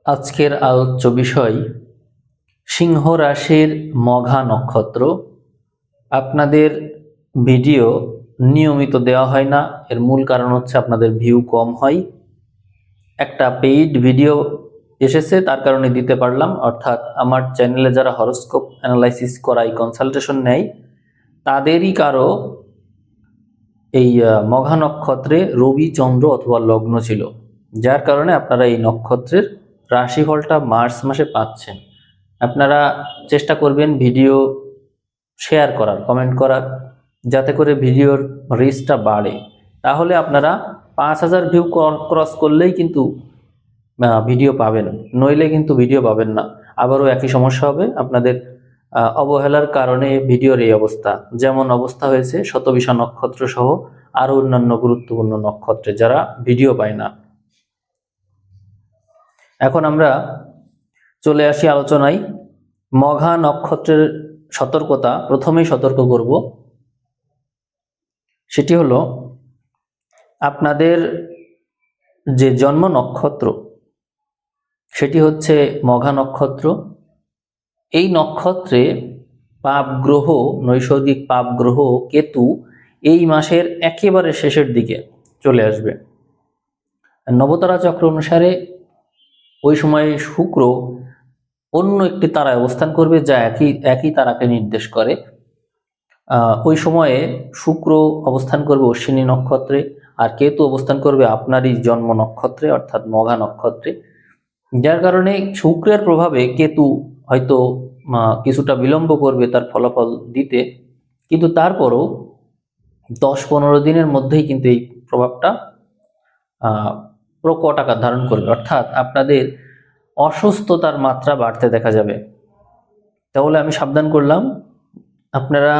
আজকের আলোচ্য বিষয় সিংহ রাশির মঘা নক্ষত্র। আপনাদের ভিডিও নিয়মিত দেওয়া হয় না, এর মূল কারণ হচ্ছে আপনাদের ভিউ কম হয়। একটা পেইড ভিডিও এসেছে, তার কারণে দিতে পারলাম। অর্থাৎ আমার চ্যানেলে যারা হরোস্কোপ অ্যানালাইসিস করায়, কনসালটেশন নেয়, তাদেরই কারো এই মঘা নক্ষত্রে রবি, চন্দ্র অথবা লগ্ন ছিল, যার কারণে আপনারা এই নক্ষত্রের রাশিফলটা মার্চ মাসে পাচ্ছেন। আপনারা চেষ্টা করবেন ভিডিও শেয়ার করার, কমেন্ট করার, যাতে করে ভিডিওর রিচটা বাড়ে। তাহলে আপনারা 5,000 ভিউ ক্রস করলেই কিন্তু ভিডিও পাবেন, নইলে কিন্তু ভিডিও পাবেন না। আবারও একই সমস্যা হবে, আপনাদের অবহেলার কারণে ভিডিওর এই অবস্থা। যেমন অবস্থা হয়েছে শতবিশা নক্ষত্র সহ আরও অন্যান্য গুরুত্বপূর্ণ নক্ষত্রে, যারা ভিডিও পায় না। এখন আমরা চলে আসি আলোচনায়। মঘা নক্ষত্রের সতর্কতা, প্রথমেই সতর্ক করব, সেটি হলো আপনাদের যে জন্ম নক্ষত্র সেটি হচ্ছে মঘা নক্ষত্র। এই নক্ষত্রে পাপ গ্রহ, নৈসর্গিক পাপ গ্রহ কেতু এই মাসের একেবারে শেষের দিকে চলে আসবে। নবতারা চক্র অনুসারে ওই সময়ে শুক্র অন্য একটি তারায় অবস্থান করবে, যা একই তারাকে নির্দেশ করে। ওই সময়ে শুক্র অবস্থান করবে অশ্বিনী নক্ষত্রে, আর কেতু অবস্থান করবে আপনারই জন্ম নক্ষত্রে অর্থাৎ মঘা নক্ষত্রে। যার কারণে শুক্রের প্রভাবে কেতু হয়তো কিছুটা বিলম্ব করবে তার ফলাফল দিতে, কিন্তু তারপরও 10-15 দিনের মধ্যেই কিন্তু এই প্রভাবটা প্রকট আকার ধারণ করবে। অর্থাৎ আপনাদের অসুস্থতার মাত্রা বাড়তে দেখা যাবে। তাহলে আমি সাবধান করলাম, আপনারা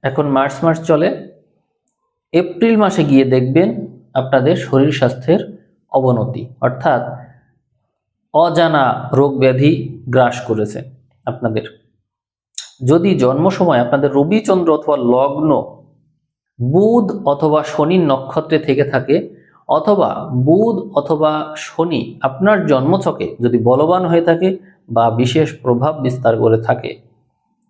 এখন মার্চ মাস চলে, এপ্রিল মাসে গিয়ে দেখবেন আপনাদের শরীর স্বাস্থ্যের অবনতি, অর্থাৎ অজানা রোগ ব্যাধি গ্রাস করেছে আপনাদের। যদি জন্ম সময় আপনাদের রবি, চন্দ্র অথবা লগ্ন বুধ অথবা শনির নক্ষত্রে থেকে থাকে, অথবা বুধ অথবা শনি আপনার জন্মছকে যদি বলবান হয়ে থাকে বা বিশেষ প্রভাব বিস্তার করে থাকে,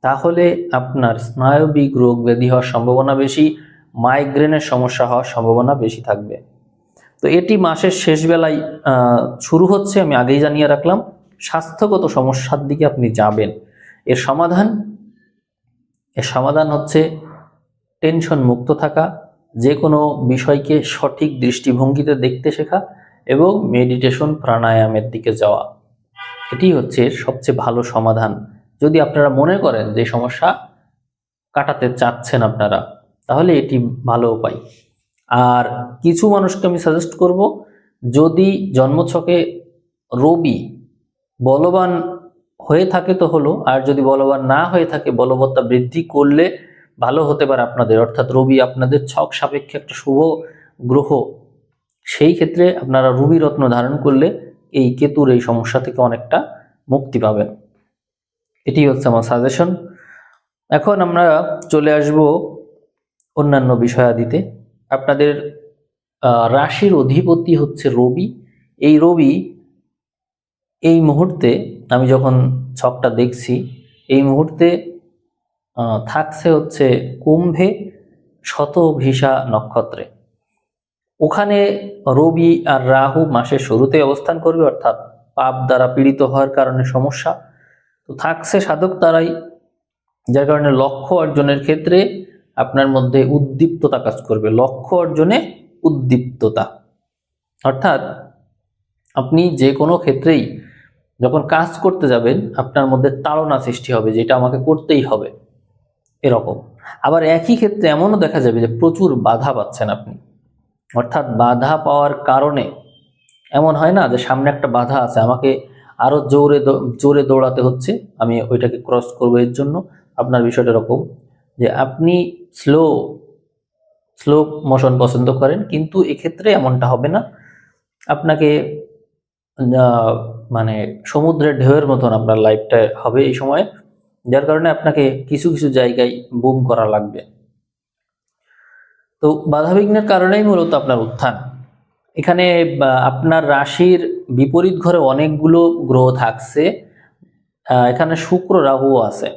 তাহলে আপনার স্নায়বিক রোগ ব্যাধি হওয়ার সম্ভাবনা বেশি, মাইগ্রেনের সমস্যা হওয়ার সম্ভাবনা বেশি থাকবে। তো এটি মাসের শেষ বেলায় শুরু হচ্ছে, আমি আগেই জানিয়ে রাখলাম। স্বাস্থ্যগত সমস্যার দিকে আপনি যাবেন। এর সমাধান হচ্ছে টেনশন মুক্ত থাকা, যে কোনো বিষয়কে সঠিক দৃষ্টিভঙ্গিতে দেখতে শেখা এবং মেডিটেশন, প্রাণায়ামের দিকে যাওয়া। এটি হচ্ছে সবচেয়ে ভালো সমাধান। যদি আপনারা মনে করেন যে সমস্যা কাটাতে চাচ্ছেন আপনারা, তাহলে এটি ভালো উপায়। আর কিছু মানুষকে আমি সাজেস্ট করব, যদি জন্মছকে রবি বলবান হয়ে থাকে তো হলো, আর যদি বলবান না হয়ে থাকে, বলবত্তা বৃদ্ধি করলে ভালো হতে পারে আপনাদের। অর্থাৎ রবি আপনাদের ছক সাপেক্ষে একটা শুভ গ্রহ, সেই ক্ষেত্রে আপনারা রবি রত্ন ধারণ করলে এই কেতুর এই সমস্যা থেকে অনেকটা মুক্তি পাবেন। এটি হচ্ছে আমার সাজেশন। এখন আমরা চলে আসব অন্যান্য বিষয়াদিতে। আপনাদের রাশির অধিপতি হচ্ছে রবি। এই রবি এই মুহূর্তে, আমি যখন ছকটা দেখছি, এই মুহূর্তে থাকছে হচ্ছে কুম্ভে, শতভিসা নক্ষত্রে। ওখানে রবি আর রাহু মাসের শুরুতে অবস্থান করবে, অর্থাৎ পাপ দ্বারা পীড়িত হওয়ার কারণে সমস্যা তো থাকছে সাধক তারাই, যার কারণে লক্ষ্য অর্জনের ক্ষেত্রে আপনার মধ্যে উদ্দীপ্ততা কাজ করবে। লক্ষ্য অর্জনে উদ্দীপ্ততা, অর্থাৎ আপনি যে কোনো ক্ষেত্রেই যখন কাজ করতে যাবেন, আপনার মধ্যে তাড়না সৃষ্টি হবে, যেটা আমাকে করতেই হবে এরকম। আবার একই ক্ষেত্রে এমনও দেখা যাবে যে প্রচুর বাধা পাচ্ছেন আপনি, অর্থাৎ বাধা পাওয়ার কারণে এমন হয় না যে সামনে একটা বাধা আছে, আমাকে আরো জোরে দৌড়াতে হচ্ছে, আমি ওইটাকে ক্রস করবো। এর জন্য আপনার বিষয়টা এরকম যে আপনি স্লো মোশন পছন্দ করেন, কিন্তু এক্ষেত্রে এমনটা হবে না। আপনাকে মানে সমুদ্রের ঢেউয়ের মতন আপনার লাইফটা হবে এই সময়ে, যার কারণে আপনাকে কিছু কিছু জায়গায় বুম করা লাগবে। তো বাধাবিঘ্নের কারণেই মূলত আপনার উত্থান। এখানে আপনার রাশির বিপরীত ঘরে অনেকগুলো গ্রহ থাকছে। এখানে শুক্র রাহুও আছে।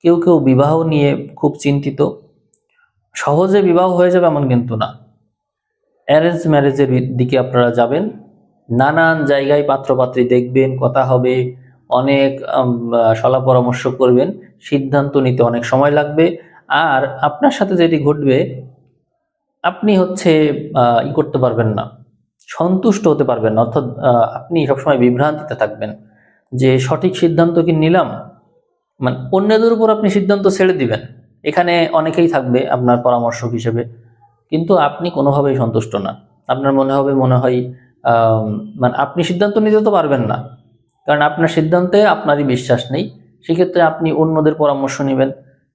কেউ কেউ বিবাহ নিয়ে খুব চিন্তিত। সহজে বিবাহ হয়ে যাবে এমন কিন্তু না। অ্যারেঞ্জ ম্যারেজের দিকে আপনারা যাবেন। নানান জায়গায় পাত্রপাত্রী দেখবেন, কথা হবে, অনেক সলা পরামর্শ করবেন, সিদ্ধান্ত নিতে অনেক সময় লাগবে। আর আপনার সাথে যেটি ঘটবে, আপনি হচ্ছে করতে পারবেন না, সন্তুষ্ট হতে পারবেন না। অর্থাৎ আপনি সবসময় বিভ্রান্তিতে থাকবেন যে সঠিক সিদ্ধান্ত কি নিলাম। মানে অন্যদের উপর আপনি সিদ্ধান্ত ছেড়ে দিবেন। এখানে অনেকেই থাকবে আপনার পরামর্শক হিসেবে, কিন্তু আপনি কোনোভাবেই সন্তুষ্ট না। আপনার মনে হয় মানে আপনি সিদ্ধান্ত নিতে তো পারবেন না, কারণ আপনার সিদ্ধান্তে আপনারই বিশ্বাস নেই। সেক্ষেত্রে আপনি অন্যদের পরামর্শ নেবেন,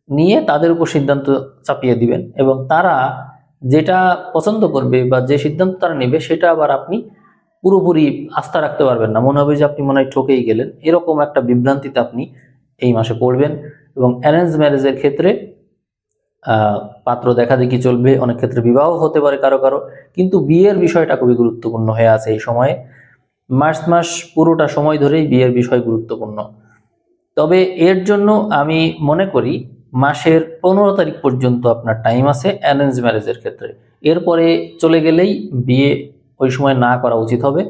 নিয়ে তাদের উপর সিদ্ধান্ত চাপিয়ে দিবেন, এবং তারা যেটা পছন্দ করবে বা যে সিদ্ধান্ত তারা নেবে সেটা আবার আপনি পুরোপুরি আস্থা রাখতে পারবেন না। মনে হবে যে আপনি মনে হয় ঠকেই গেলেন। এরকম একটা বিভ্রান্তিতে আপনি এই মাসে পড়বেন। এবং অ্যারেঞ্জ ম্যারেজের ক্ষেত্রে পাত্র দেখা দেখি চলবে, অনেক ক্ষেত্রে বিবাহ হতে পারে কারো কারো, কিন্তু বিয়ের বিষয়টা খুবই গুরুত্বপূর্ণ হয়ে আছে এই সময়ে। মার্চ মাস পুরোটা সময় ধরেই বিয়ের বিষয় গুরুত্বপূর্ণ। তবে এর জন্য আমি মনে করি মাসের 15 তারিখ পর্যন্ত আপনার টাইম আছে অ্যারেঞ্জ ম্যারেজের ক্ষেত্রে। এরপরে চলে গেলেই বিয়ে ওই সময় না করা উচিত হবে,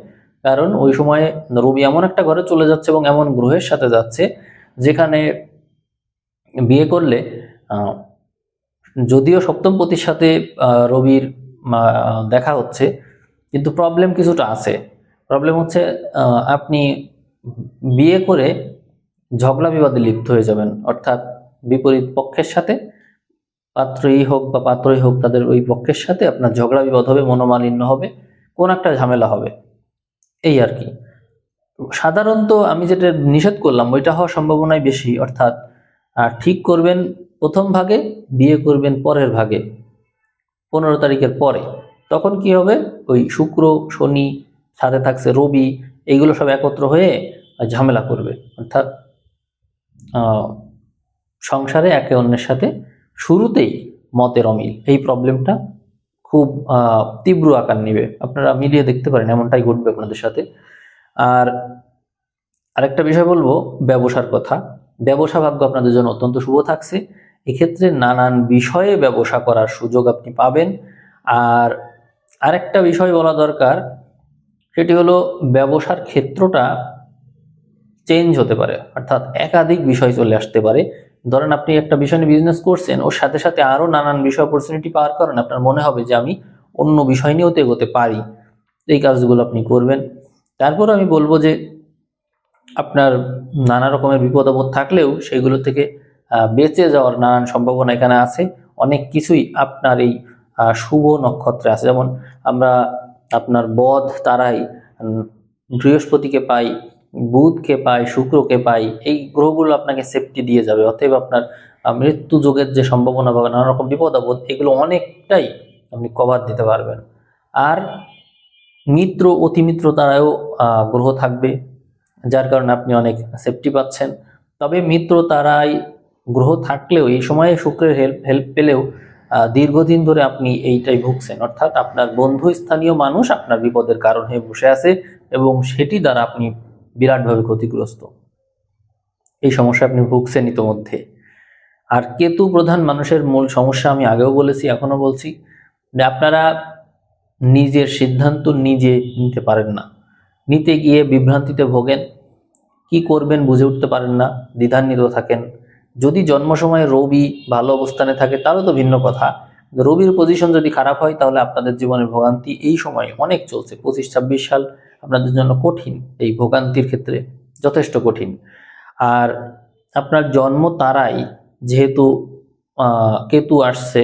কারণ ওই সময়ে রবি এমন একটা ঘরে চলে যাচ্ছে এবং এমন গ্রহের সাথে যাচ্ছে যেখানে বিয়ে করলে যদিও সপ্তম পতির সাথে রবির দেখা হচ্ছে, কিন্তু প্রবলেম কিছুটা আছে। প্রবলেম হচ্ছে আপনি বিয়ে করে ঝগড়া বিবাদে লিপ্ত হয়ে যাবেন। অর্থাৎ বিপরীত পক্ষের সাথে, পাত্রই হোক বা পাত্রই হোক, তাদের ওই পক্ষের সাথে আপনার ঝগড়া বিবাদ হবে, মনোমালিন্য হবে, কোন একটা ঝামেলা হবে, এই আর কি। সাধারণত আমি যেটা নিষেধ করলাম ওইটা হওয়ার সম্ভাবনাই বেশি। অর্থাৎ ঠিক করবেন প্রথম ভাগে, বিয়ে করবেন পরের ভাগে, 15 তারিখের পরে। তখন কি হবে, ওই শুক্র শনি সাথে থাকছে রবি, এইগুলো সব একত্র হয়ে ঝামেলা করবে। অর্থাৎ সংসারে একে অন্যের সাথে শুরুতেই মতের অমিল, এই প্রবলেমটা খুব তীব্র আকার নেবে। আপনারা মিলিয়ে দেখতে পারেন, এমনটাই ঘটবে আপনাদের সাথে। আর আরেকটা বিষয় বলবো, ব্যবসার কথা। ব্যবসা ভাগ্য আপনাদের জন্য অত্যন্ত শুভ থাকছে। এক্ষেত্রে নানান বিষয়ে ব্যবসা করার সুযোগ আপনি পাবেন। আর আরেকটা বিষয় বলা দরকার, সেটি হলো ব্যবসার ক্ষেত্রটা চেঞ্জ হতে পারে। অর্থাৎ একাধিক বিষয় চলে আসতে পারে। ধরেন আপনি একটা বিষয় নিয়ে বিজনেস করছেন, ওর সাথে সাথে আরও নানান বিষয় অপরচুনিটি পাওয়ার কারণে আপনার মনে হবে যে আমি অন্য বিষয় নিয়েও তো এগোতে পারি। এই কাজগুলো আপনি করবেন। তারপর আমি বলবো যে আপনার নানা রকমের বিপদ আপদ থাকলেও সেগুলো থেকে বেঁচে যাওয়ার নানান সম্ভাবনা এখানে আছে। অনেক কিছুই আপনার এই শুভ নক্ষত্রে আছে। যেমন আমরা আপনার বধ তারাই বৃহস্পতিকে পাই, বুধকে পাই, শুক্রকে পাই। এই গ্রহগুলো আপনাকে সেফটি দিয়ে যাবে। অতএব আপনার মৃত্যু যোগের যে সম্ভাবনা বা নানা রকম বিপদ আপদ, এগুলো অনেকটাই আপনি কভার দিতে পারবেন। আর মিত্র অতিমিত্র তারাও গ্রহ থাকবে, যার কারণে আপনি অনেক সেফটি পাচ্ছেন। তবে মিত্র তারাই গ্রহ থাকলেও এই সময়ে শুক্রের হেল্প পেলেও দীর্ঘদিন ধরে আপনি এইটাই ভুগছেন। অর্থাৎ আপনার বন্ধু স্থানীয় মানুষ আপনার বিপদের কারণ হয়ে বসে আছে, এবং সেটি দ্বারা আপনি বিরাটভাবে ক্ষতিগ্রস্ত। এই সমস্যা আপনি ভুগছেন ইতোমধ্যে। আর কেতু প্রধান মানুষের মূল সমস্যা আমি আগেও বলেছি, এখনো বলছি, যে আপনারা নিজের সিদ্ধান্ত নিজে নিতে পারেন না। নিতে গিয়ে বিভ্রান্তিতে ভোগেন, কি করবেন বুঝে উঠতে পারেন না, দ্বিধান্বিত থাকেন। যদি জন্ম সময় রবি ভালো অবস্থানে থাকে তাহলে তো ভিন্ন কথা। রবির পজিশন যদি খারাপ হয় তাহলে আপনাদের জীবনের ভোগান্তি এই সময় অনেক চলছে। 25-26 সাল আপনাদের জন্য কঠিন, এই ভোগান্তির ক্ষেত্রে যথেষ্ট কঠিন। আর আপনার জন্ম তারাই যেহেতু কেতু আসছে,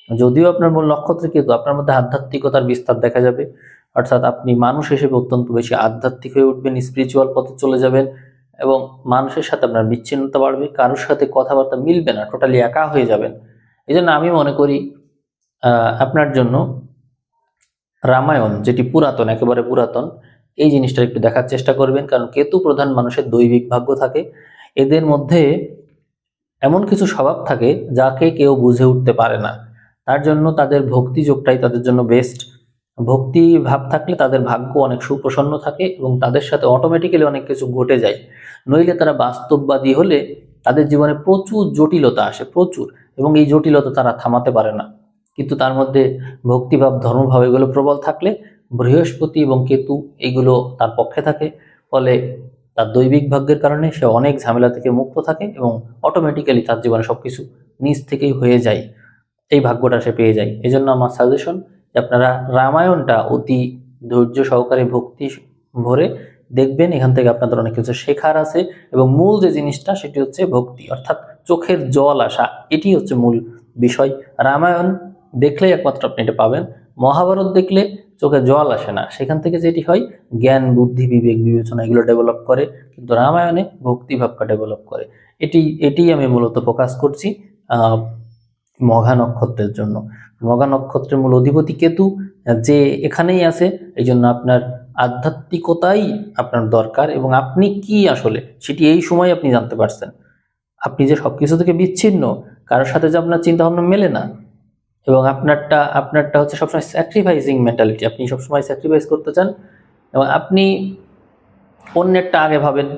যদিও আপনার মূল নক্ষত্রে কেতু, আপনার মধ্যে আধ্যাত্মিকতার বিস্তার দেখা যাবে। অর্থাৎ আপনি মানুষ হিসেবে অত্যন্ত বেশি আধ্যাত্মিক হয়ে উঠবেন, স্পিরিচুয়াল পথে চলে যাবেন, এবং মানুষের সাথে আপনার বিচ্ছিন্নতা বাড়বে, কারোর সাথে কথাবার্তা মিলবে না, টোটালি একা হয়ে যাবেন। এই জন্য আমি মনে করি আপনার জন্য রামায়ণ, যেটি পুরাতন, একেবারে পুরাতন, এই জিনিসটা একটু দেখার চেষ্টা করবেন। কারণ কেতু প্রধান মানুষের দৈবিক ভাগ্য থাকে। এদের মধ্যে এমন কিছু স্বভাব থাকে যাকে কেউ বুঝে উঠতে পারে না। তার জন্য তাদের ভক্তিযোগটাই তাদের জন্য বেস্ট। ভক্তি ভাব থাকলে তাদের ভাগ্য অনেক সুপ্রসন্ন থাকে এবং তাদের সাথে অটোমেটিক্যালি অনেক কিছু ঘটে যায়। নইলে তারা বাস্তববাদী হলে তাদের জীবনে প্রচুর জটিলতা আসে, প্রচুর, এবং এই জটিলতা তারা থামাতে পারে না। কিন্তু তার মধ্যে ভক্তিভাব, ধর্মভাব এগুলো প্রবল থাকলে বৃহস্পতি এবং কেতু এগুলো তার পক্ষে থাকে। ফলে তার দৈবিক ভাগ্যের কারণে সে অনেক ঝামেলা থেকে মুক্ত থাকে এবং অটোমেটিক্যালি তার জীবনে সবকিছু নিজ থেকেই হয়ে যায়, এই ভাগ্যটা সে পেয়ে যায়। এই জন্য আমার সাজেশন যে আপনারা রামায়ণটা অতি ধৈর্য সহকারে ভক্তি ভরে দেখবেন, এখান থেকে আপনাদের অনেক কিছু শেখার আছে। এবং মূল যে জিনিসটা সেটি হচ্ছে ভক্তি, অর্থাৎ চোখের জল আসা, এটি হচ্ছে মূল বিষয়। রামায়ণ দেখলেই একমাত্র আপনি এটা পাবেন। মহাভারত দেখলে চোখে জল আসে না, সেখান থেকে যেটি হয় জ্ঞান, বুদ্ধি, বিবেক, বিবেচনা এগুলো ডেভেলপ করে, কিন্তু রামায়ণে ভক্তিভাবটা ডেভেলপ করে। এটি আমি মূলত ফোকাস করছি মঘা নক্ষত্রের জন্য। মঘা নক্ষত্রের মূল অধিপতি কেতু, যে এখানেই আছে। এই জন্য আপনার আধ্যাত্মিকতাই আপনার দরকার, এবং আপনি কি আসলে সেটি এই সময় আপনি জানতে পারছেন। আপনি যে সবকিছু থেকে বিচ্ছিন্ন, কারোর সাথে যে আপনার চিন্তা ভাবনা মেলে না, এবং আপনারটা হচ্ছে সবসময় স্যাক্রিফাইসিং মেন্টালিটি, আপনি সবসময় স্যাক্রিফাইস করতে চান এবং আপনি অন্যেরটা আগে ভাবেন।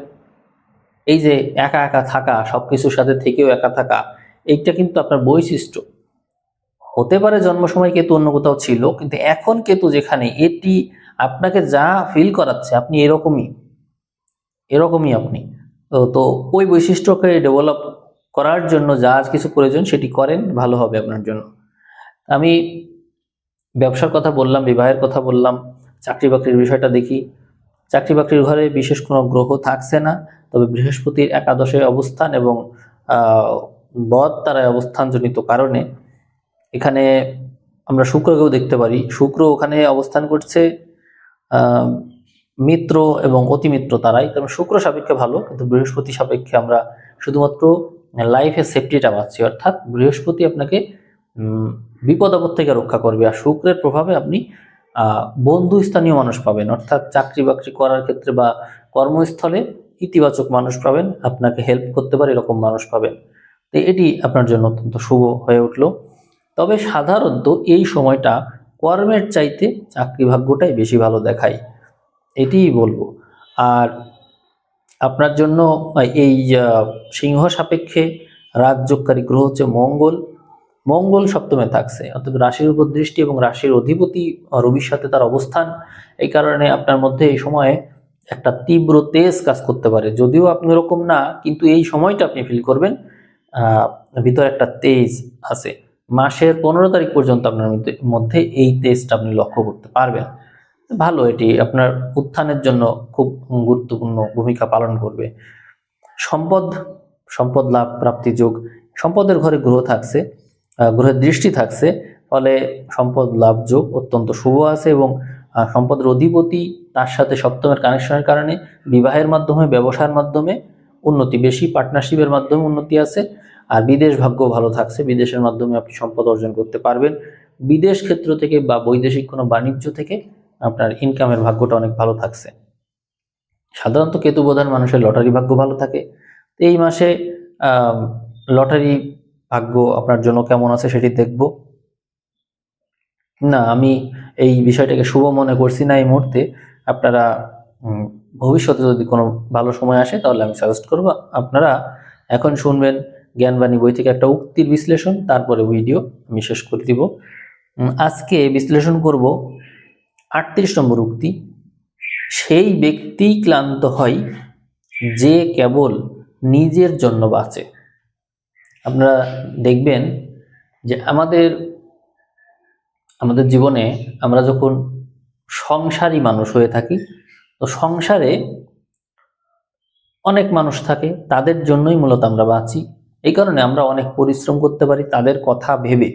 এই যে একা একা থাকা, সবকিছুর সাথে থেকেও একা থাকা, এইটা কিন্তু আপনার বৈশিষ্ট্য। হতে পারে জন্ম সময় কেতু অন্য কোথাও ছিল, কিন্তু এখন কেতু যেখানে, এটি আপনাকে যা ফিল করাচ্ছে আপনি এরকমই আপনি। তো ওই বৈশিষ্ট্যকে ডেভেলপ করার জন্য যা কিছু প্রয়োজন সেটি করেন, ভালো হবে আপনার জন্য। আমি ব্যবসার কথা বললাম, বিবাহের কথা বললাম, চাকরি বাকরির বিষয়টা দেখি। চাকরি বাকরির ঘরে বিশেষ কোনো গ্রহ থাকছে না, তবে বৃহস্পতির একাদশে অবস্থান এবং বদ তারায় অবস্থানজনিত কারণে এখানে আমরা শুক্রকেও দেখতে পারি। শুক্র ওখানে অবস্থান করছে মিত্র এবং অতিমিত্র তারাই, কারণ শুক্র সাপেক্ষে ভালো, কিন্তু বৃহস্পতি সাপেক্ষে আমরা শুধুমাত্র লাইফের সেফটিটা পাচ্ছি। অর্থাৎ বৃহস্পতি আপনাকে বিপদ আপদ থেকে রক্ষা করবে, আর শুক্রের প্রভাবে আপনি বন্ধু স্থানীয় মানুষ পাবেন, অর্থাৎ চাকরি বাকরি করার ক্ষেত্রে বা কর্মস্থলে ইতিবাচক মানুষ পাবেন, আপনাকে হেল্প করতে পারে এরকম মানুষ পাবেন। তো এটি আপনার জন্য অত্যন্ত শুভ হয়ে উঠলো। তবে সাধারণত এই সময়টা কর্মের চাইতে চাকরি ভাগ্যটাই বেশি ভালো দেখায়, এটিই বলবো। আর আপনার জন্য এই সিংহ সাপেক্ষে রাজযোগকারী গ্রহ হচ্ছে মঙ্গল। মঙ্গল সপ্তমে থাকছে, অর্থাৎ রাশির উপর দৃষ্টি এবং রাশির অধিপতি রবির সাথে তার অবস্থান। এই কারণে আপনার মধ্যে এই সময়ে একটা তীব্র তেজ কাজ করতে পারে, যদিও আপনি ওরকম না, কিন্তু এই সময়টা আপনি ফিল করবেন ভিতরে একটা তেজ আছে। মাসের 15 তারিখ পর্যন্ত আপনার মধ্যে এই তেজটা আপনি লক্ষ্য করতে পারবেন। ভালো, এটি আপনার উত্থানের জন্য খুব গুরুত্বপূর্ণ ভূমিকা পালন করবে। সম্পদ সম্পদ লাভ প্রাপ্তি যোগ, সম্পদের ঘরে গ্রহ থাকছে, গ্রহের দৃষ্টি থাকছে, ফলে সম্পদ লাভ যোগ অত্যন্ত শুভ আছে। এবং সম্পদের অধিপতি তার সাথে সপ্তমের কানেকশনের কারণে বিবাহের মাধ্যমে, ব্যবসার মাধ্যমে উন্নতি বেশি, পার্টনারশিপের মাধ্যমে উন্নতি আছে। আর বিদেশ ভাগ্য ভালো থাকছে, বিদেশের মাধ্যমে আপনি সম্পদ অর্জন করতে পারবেন। বিদেশ ক্ষেত্র থেকে বা বৈদেশিক কোনো বাণিজ্য থেকে আপনার ইনকামের ভাগ্যটা অনেক ভালো থাকছে। সাধারণত কেতু প্রধান মানুষের লটারি ভাগ্য ভালো থাকে। তো এই মাসে লটারি ভাগ্য আপনার জন্য কেমন আছে সেটি দেখব। না, আমি এই বিষয়টাকে শুভ মনে করছি না এই মুহূর্তে। আপনারা ভবিষ্যতে যদি কোনো ভালো সময় আসে তাহলে আমি সাজেস্ট করব আপনারা এখন শুনবেন জ্ঞানবাণী বই থেকে একটা উক্তির বিশ্লেষণ, তারপরে ভিডিও আমি শেষ করে দিব। আজকে বিশ্লেষণ করব 38 নম্বর উক্তি। সেই ব্যক্তি ক্লান্ত হয় যে কেবল নিজের জন্য বাঁচে। আপনারা দেখবেন যে আমাদের জীবনে আমরা যখন সংসারী মানুষ হয়ে থাকি, তো সংসারে অনেক মানুষ থাকে, তাদের জন্যই মূলত আমরা বাঁচি। এই কারণে আমরা অনেক পরিশ্রম করতে পারি তাদের কথা ভেবে।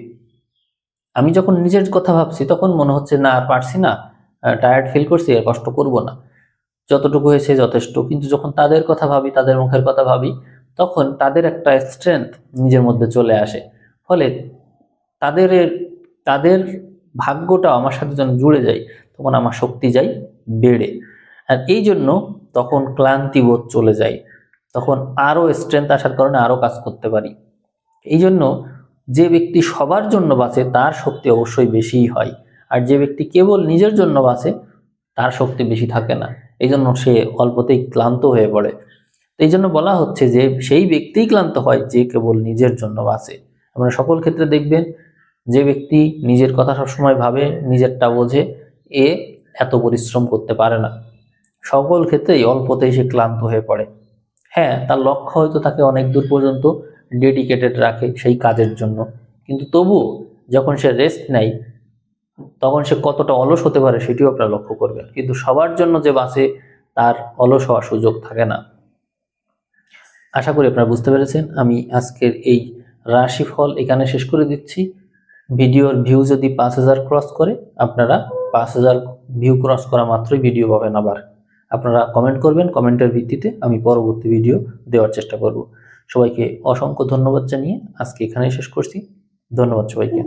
আমি যখন নিজের কথা ভাবছি তখন মনে হচ্ছে না, আর পারছি না, টায়ার্ড ফিল করছি, আর কষ্ট করব না, যতটুকু হয়েছে যথেষ্ট। কিন্তু যখন তাদের কথা ভাবি, তাদের মুখের কথা ভাবি, তখন তাদের একটা স্ট্রেংথ নিজের মধ্যে চলে আসে। ফলে তাদের তাদের ভাগ্যটা আমার সাথে যখন জুড়ে যায়, তখন আমার শক্তি যায় বেড়ে। আর এই জন্য তখন ক্লান্তি বোধ চলে যায়, তখন আরও স্ট্রেংথ আসার কারণে আরও কাজ করতে পারি। এই জন্য যে ব্যক্তি সবার জন্য বাঁচে তার শক্তি অবশ্যই বেশিই হয়। আর যে ব্যক্তি কেবল নিজের জন্য বাঁচে তার শক্তি বেশি থাকে না, এই জন্য সে অল্পতেই ক্লান্ত হয়ে পড়ে। এই জন্য বলা হচ্ছে যে সেই ব্যক্তিই ক্লান্ত হয় যে কেবল নিজের জন্য বাঁচে। আপনারা সকল ক্ষেত্রে দেখবেন যে ব্যক্তি নিজের কথা সবসময় ভাবে, নিজেরটা বোঝে, এ এত পরিশ্রম করতে পারে না। সকল ক্ষেত্রেই অল্পতেই সে ক্লান্ত হয়ে পড়ে। হ্যাঁ, তার লক্ষ্য হয়তো তাকে অনেক দূর পর্যন্ত ডেডিকেটেড রাখে সেই কাজের জন্য, কিন্তু তবুও যখন সে রেস্ট নেয় তখন সে কতটা অলস হতে পারে সেটিও আপনারা লক্ষ্য করবেন। কিন্তু সবার জন্য যে বাঁচে তার অলস হওয়ার সুযোগ থাকে না। আশা করি আপনারা বুঝতে পেরেছেন। আমি আজকের এই রাশিফল এখানে শেষ করে দিচ্ছি। ভিডিওর ভিউ যদি 5000 ক্রস করে, আপনারা 5000 ভিউ ক্রস করা মাত্রই ভিডিও পাবেন। আবার আপনারা কমেন্ট করবেন, কমেন্টের ভিত্তিতে আমি পরবর্তী ভিডিও দেওয়ার চেষ্টা করব। সবাইকে অসংখ্য ধন্যবাদ জানিয়ে আজকে এখানেই শেষ করছি। ধন্যবাদ সবাইকে।